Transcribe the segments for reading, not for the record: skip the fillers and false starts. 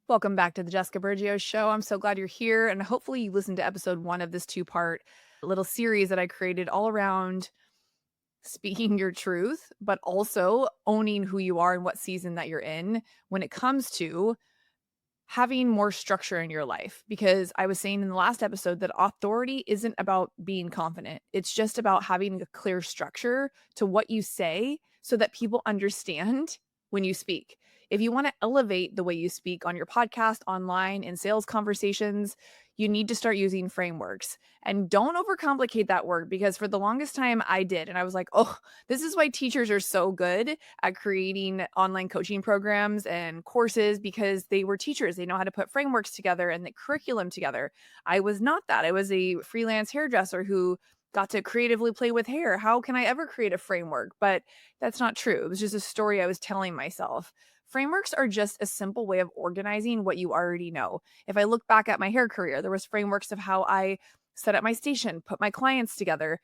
Welcome back to the Jessica Burgio Show. I'm so glad you're here, and hopefully you listened to episode 1 of this two-part little series that I created all around speaking your truth, but also owning who you are and what season that you're in when it comes to having more structure in your life. Because I was saying in the last episode that authority isn't about being confident. It's just about having a clear structure to what you say so that people understand when you speak. If you want to elevate the way you speak on your podcast, online, in sales conversations, you need to start using frameworks. And don't overcomplicate that word, because for the longest time I did. And I was like, oh, this is why teachers are so good at creating online coaching programs and courses, because they were teachers. They know how to put frameworks together and the curriculum together. I was not that. I was a freelance hairdresser who got to creatively play with hair. How can I ever create a framework? But that's not true. It was just a story I was telling myself. Frameworks are just a simple way of organizing what you already know. If I look back at my hair career, there was frameworks of how I set up my station, put my clients together,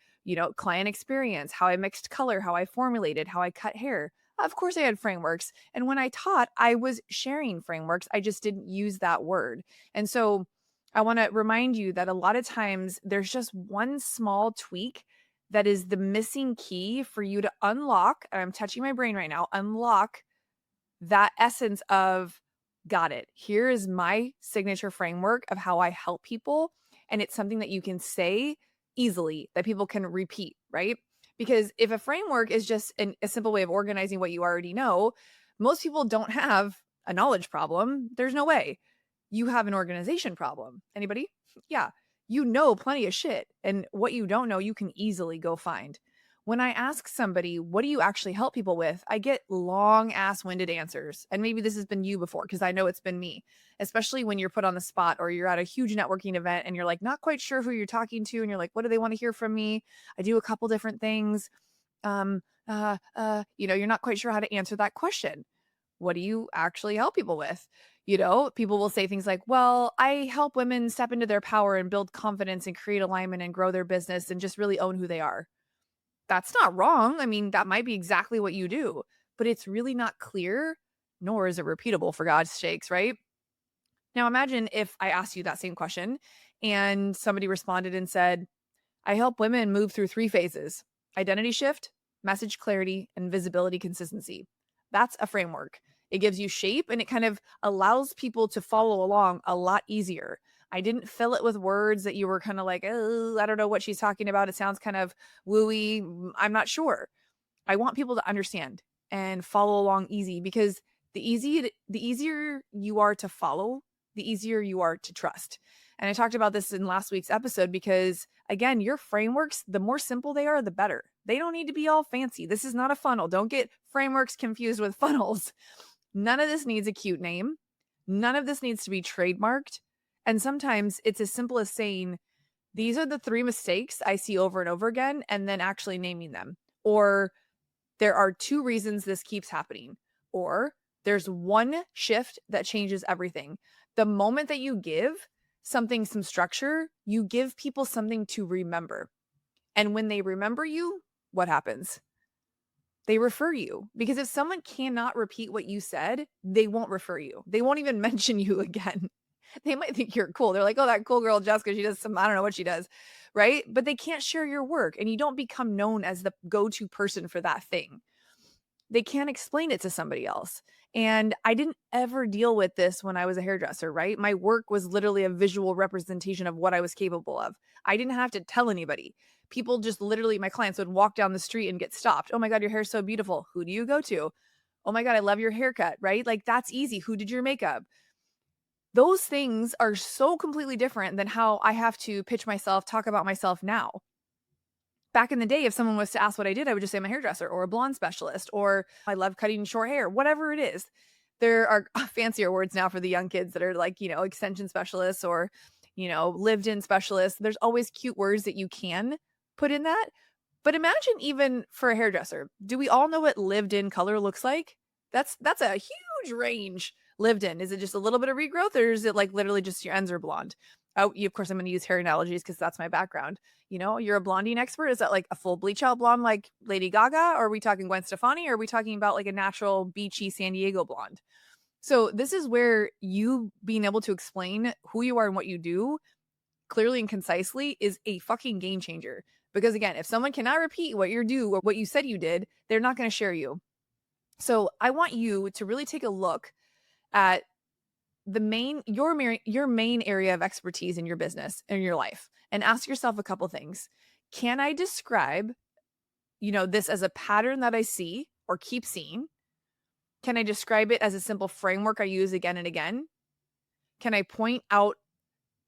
client experience, how I mixed color, how I formulated, how I cut hair. Of course, I had frameworks. And when I taught, I was sharing frameworks. I just didn't use that word. And so I want to remind you that a lot of times there's just one small tweak that is the missing key for you to unlock. I'm touching my brain right now, unlock that essence of, got it. Here is my signature framework of how I help people. And it's something that you can say easily, that people can repeat, right? Because if a framework is just a simple way of organizing what you already know, most people don't have a knowledge problem. There's no way. You have an organization problem. Anybody? Yeah. You know plenty of shit. And what you don't know, you can easily go find. When I ask somebody, what do you actually help people with? I get long ass winded answers. And maybe this has been you before, because I know it's been me, especially when you're put on the spot or you're at a huge networking event and you're like, not quite sure who you're talking to. And you're like, what do they want to hear from me? I do a couple different things. Um, you're not quite sure how to answer that question. What do you actually help people with? People will say things like, well, I help women step into their power and build confidence and create alignment and grow their business and just really own who they are. That's not wrong. I mean, that might be exactly what you do, but it's really not clear, nor is it repeatable, for God's sakes, right? Now, imagine if I asked you that same question and somebody responded and said, I help women move through 3 phases: identity shift, message clarity, and visibility consistency. That's a framework. It gives you shape and it kind of allows people to follow along a lot easier. I didn't fill it with words that you were kind of like, oh, I don't know what she's talking about. It sounds kind of wooey. I'm not sure. I want people to understand and follow along easy, because the easier you are to follow, the easier you are to trust. And I talked about this in last week's episode because, again, your frameworks, the more simple they are, the better. They don't need to be all fancy. This is not a funnel. Don't get frameworks confused with funnels. None of this needs a cute name. None of this needs to be trademarked. And sometimes it's as simple as saying, these are the 3 mistakes I see over and over again, and then actually naming them. Or there are 2 reasons this keeps happening. Or there's one shift that changes everything. The moment that you give something some structure, you give people something to remember. And when they remember you, what happens? They refer you, because if someone cannot repeat what you said, they won't refer you. They won't even mention you again. They might think you're cool. They're like, oh, that cool girl, Jessica, she does some, I don't know what she does. Right. But they can't share your work and you don't become known as the go to person for that thing. They can't explain it to somebody else. And I didn't ever deal with this when I was a hairdresser, right? My work was literally a visual representation of what I was capable of. I didn't have to tell anybody. People just literally, my clients would walk down the street and get stopped. Oh my God, your hair's so beautiful. Who do you go to? Oh my God, I love your haircut, right? Like, that's easy. Who did your makeup? Those things are so completely different than how I have to pitch myself, talk about myself now. Back in the day, if someone was to ask what I did, I would just say I'm a hairdresser or a blonde specialist, or I love cutting short hair, whatever it is. There are fancier words now for the young kids that are like, extension specialists or, lived in specialists. There's always cute words that you can put in that. But imagine, even for a hairdresser, do we all know what lived in color looks like? That's a huge range. Lived in. Is it just a little bit of regrowth, or is it like literally just your ends are blonde? Oh, of course, I'm going to use hair analogies because that's my background. You're a blonding expert. Is that like a full bleach out blonde like Lady Gaga? Or are we talking Gwen Stefani? Or are we talking about like a natural beachy San Diego blonde? So this is where you being able to explain who you are and what you do clearly and concisely is a fucking game changer. Because again, if someone cannot repeat what you do or what you said you did, they're not going to share you. So I want you to really take a look at your main area of expertise in your business and your life and ask yourself a couple things. Can I describe, this as a pattern that I see or keep seeing? Can I describe it as a simple framework I use again and again? Can I point out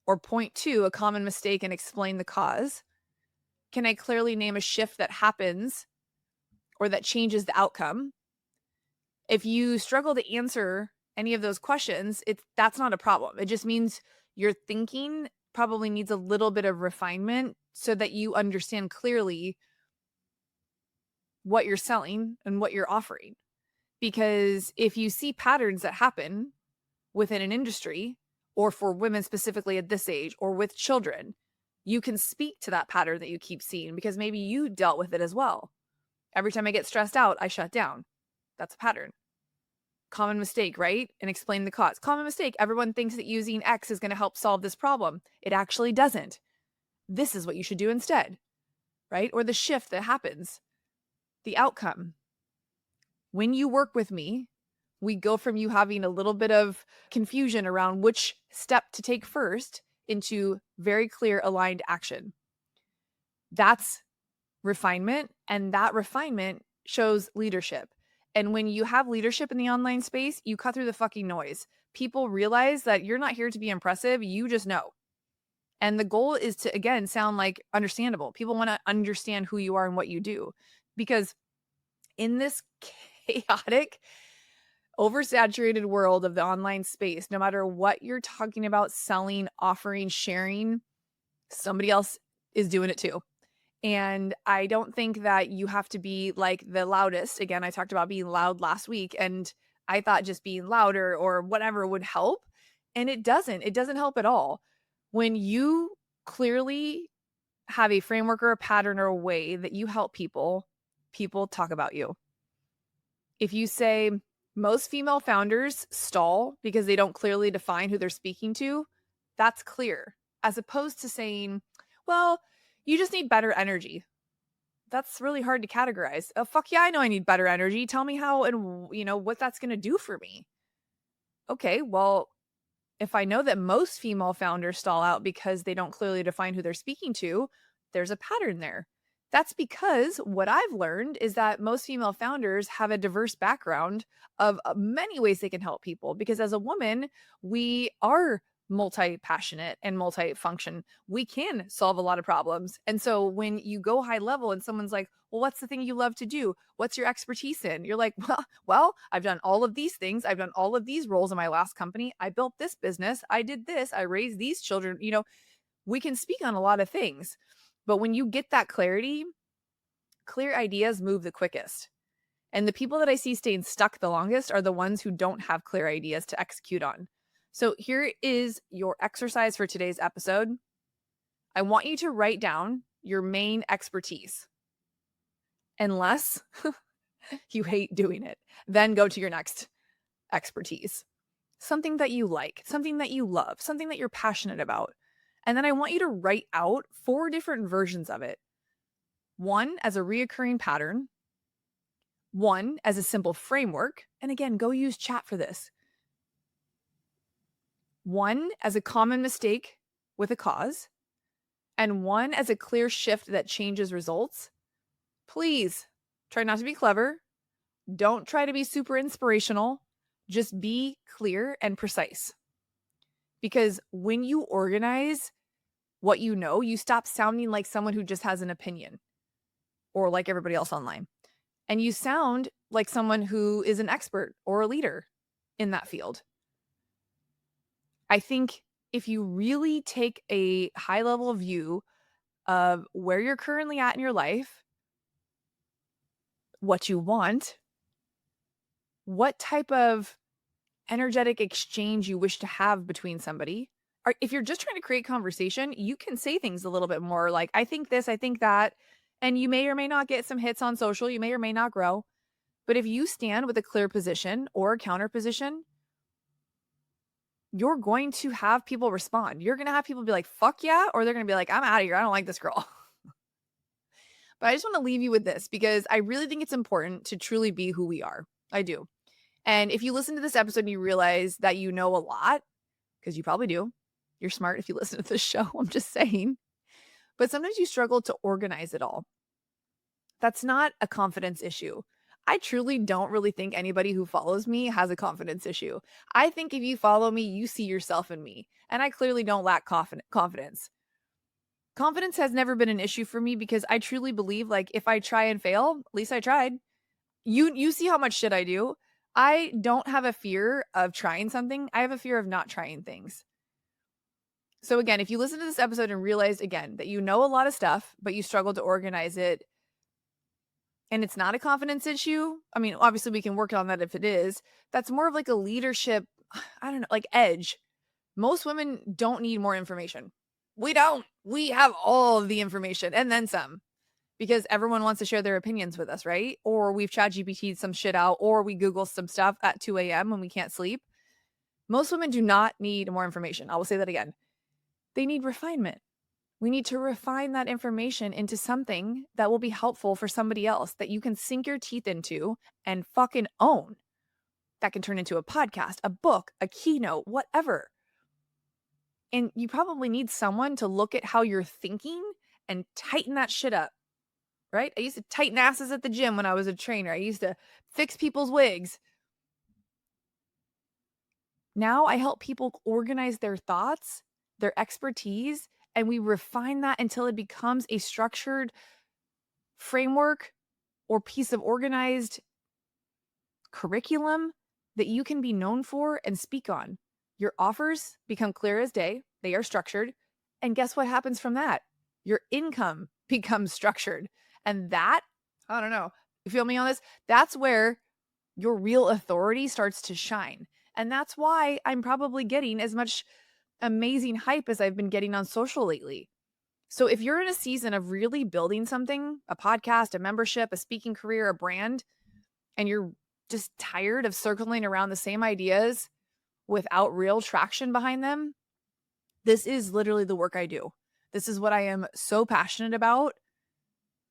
or point to a common mistake and explain the cause? Can I clearly name a shift that happens or that changes the outcome? If you struggle to answer any of those questions, that's not a problem. It just means your thinking probably needs a little bit of refinement so that you understand clearly what you're selling and what you're offering. Because if you see patterns that happen within an industry, or for women specifically at this age, or with children, you can speak to that pattern that you keep seeing because maybe you dealt with it as well. Every time I get stressed out, I shut down. That's a pattern. Common mistake, right? And explain the cause. Common mistake. Everyone thinks that using X is going to help solve this problem. It actually doesn't. This is what you should do instead, right? Or the shift that happens, the outcome. When you work with me, we go from you having a little bit of confusion around which step to take first into very clear aligned action. That's refinement, and that refinement shows leadership. And when you have leadership in the online space, you cut through the fucking noise. People realize that you're not here to be impressive, you just know. And the goal is to, again, sound like understandable. People want to understand who you are and what you do. Because in this chaotic, oversaturated world of the online space, no matter what you're talking about, selling, offering, sharing, somebody else is doing it too. And I don't think that you have to be like the loudest. Again, I talked about being loud last week, and I thought just being louder or whatever would help. And it doesn't. It doesn't help at all. When you clearly have a framework or a pattern or a way that you help people, people talk about you. If you say most female founders stall because they don't clearly define who they're speaking to, that's clear. As opposed to saying, well, you just need better energy. That's really hard to categorize. Oh, fuck yeah, I know I need better energy. Tell me how and what that's going to do for me. Okay, well, if I know that most female founders stall out because they don't clearly define who they're speaking to, there's a pattern there. That's because what I've learned is that most female founders have a diverse background of many ways they can help people. Because as a woman, we are multi-passionate and multi-function. We can solve a lot of problems. And so when you go high level and someone's like, well, what's the thing you love to do? What's your expertise in? You're like, well, I've done all of these things. I've done all of these roles in my last company. I built this business. I did this. I raised these children. We can speak on a lot of things. But when you get that clarity, clear ideas move the quickest. And the people that I see staying stuck the longest are the ones who don't have clear ideas to execute on. So here is your exercise for today's episode. I want you to write down your main expertise. Unless you hate doing it, then go to your next expertise. Something that you like, something that you love, something that you're passionate about. And then I want you to write out 4 different versions of it. 1 as a reoccurring pattern, 1 as a simple framework. And again, go use chat for this. 1 as a common mistake with a cause, and 1 as a clear shift that changes results. Please try not to be clever. Don't try to be super inspirational. Just be clear and precise. Because when you organize what you know, you stop sounding like someone who just has an opinion or like everybody else online. And you sound like someone who is an expert or a leader in that field. I think if you really take a high level view of where you're currently at in your life, what you want, what type of energetic exchange you wish to have between somebody. Or if you're just trying to create conversation, you can say things a little bit more like, I think this, I think that. And you may or may not get some hits on social. You may or may not grow. But if you stand with a clear position or a counter position, you're going to have people respond. You're going to have people be like, fuck yeah, or they're going to be like, I'm out of here. I don't like this girl. But I just want to leave you with this because I really think it's important to truly be who we are. I do. And if you listen to this episode and you realize that you know a lot, because you probably do, you're smart if you listen to this show, I'm just saying. But sometimes you struggle to organize it all. That's not a confidence issue. I truly don't really think anybody who follows me has a confidence issue. I think if you follow me, you see yourself in me. And I clearly don't lack confidence. Confidence has never been an issue for me because I truly believe like if I try and fail, at least I tried. You see how much shit I do. I don't have a fear of trying something. I have a fear of not trying things. So again, if you listen to this episode and realize again that you know a lot of stuff, but you struggle to organize it and it's not a confidence issue, I mean, obviously we can work on that if it is. That's more of like a leadership, I don't know, like edge. Most women don't need more information. We don't. We have all of the information and then some because everyone wants to share their opinions with us, right? Or we've chat GPT'd some shit out or we Google some stuff at 2 a.m. when we can't sleep. Most women do not need more information. I will say that again. They need refinement. We need to refine that information into something that will be helpful for somebody else that you can sink your teeth into and fucking own. That can turn into a podcast, a book, a keynote, whatever. And you probably need someone to look at how you're thinking and tighten that shit up, right? I used to tighten asses at the gym when I was a trainer. I used to fix people's wigs. Now I help people organize their thoughts, their expertise, and we refine that until it becomes a structured framework or piece of organized curriculum that you can be known for and speak on. Your offers become clear as day, they are structured. And guess what happens from that? Your income becomes structured. And that, I don't know, you feel me on this? That's where your real authority starts to shine. And that's why I'm probably getting as much amazing hype as I've been getting on social lately. So if you're in a season of really building something, a podcast, a membership, a speaking career, a brand, and you're just tired of circling around the same ideas without real traction behind them, this is literally the work I do. This is what I am so passionate about.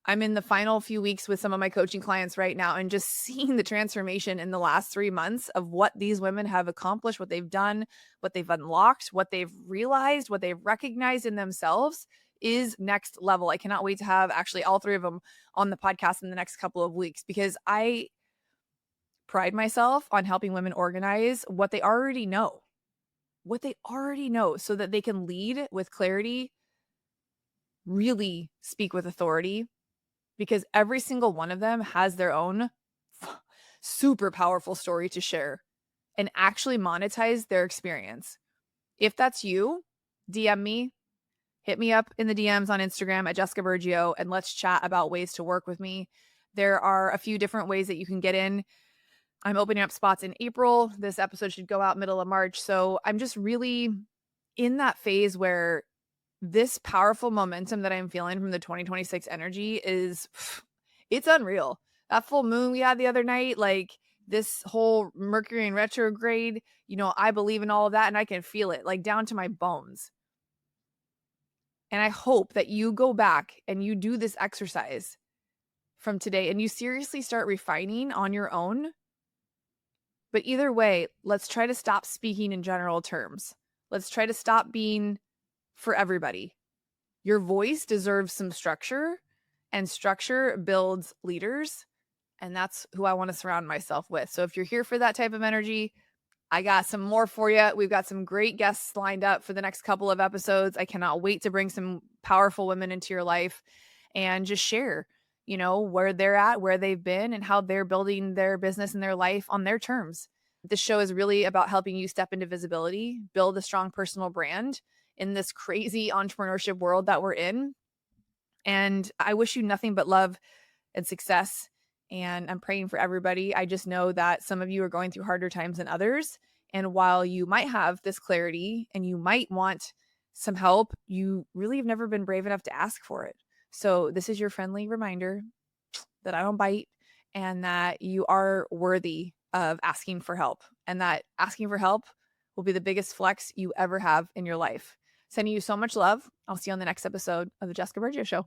I'm in the final few weeks with some of my coaching clients right now and just seeing the transformation in the last 3 months of what these women have accomplished, what they've done, what they've unlocked, what they've realized, what they've recognized in themselves is next level. I cannot wait to have actually all 3 of them on the podcast in the next couple of weeks because I pride myself on helping women organize what they already know. What they already know so that they can lead with clarity, really speak with authority, because every single one of them has their own super powerful story to share and actually monetize their experience. If that's you, DM me, hit me up in the DMs on Instagram at Jessica Burgio, and let's chat about ways to work with me. There are a few different ways that you can get in. I'm opening up spots in April. This episode should go out middle of March. So I'm just really in that phase where this powerful momentum that I'm feeling from the 2026 energy is, it's unreal. That full moon we had the other night, like this whole Mercury in retrograde, I believe in all of that and I can feel it like down to my bones. And I hope that you go back and you do this exercise from today and you seriously start refining on your own. But either way, let's try to stop speaking in general terms. Let's try to stop being for everybody. Your voice deserves some structure, and structure builds leaders. And that's who I want to surround myself with. So if you're here for that type of energy, I got some more for you. We've got some great guests lined up for the next couple of episodes. I cannot wait to bring some powerful women into your life and just share, where they're at, where they've been, and how they're building their business and their life on their terms. This show is really about helping you step into visibility, build a strong personal brand in this crazy entrepreneurship world that we're in. And I wish you nothing but love and success. And I'm praying for everybody. I just know that some of you are going through harder times than others. And while you might have this clarity and you might want some help, you really have never been brave enough to ask for it. So this is your friendly reminder that I don't bite and that you are worthy of asking for help, and that asking for help will be the biggest flex you ever have in your life. Sending you so much love. I'll see you on the next episode of The Jessica Burgio Show.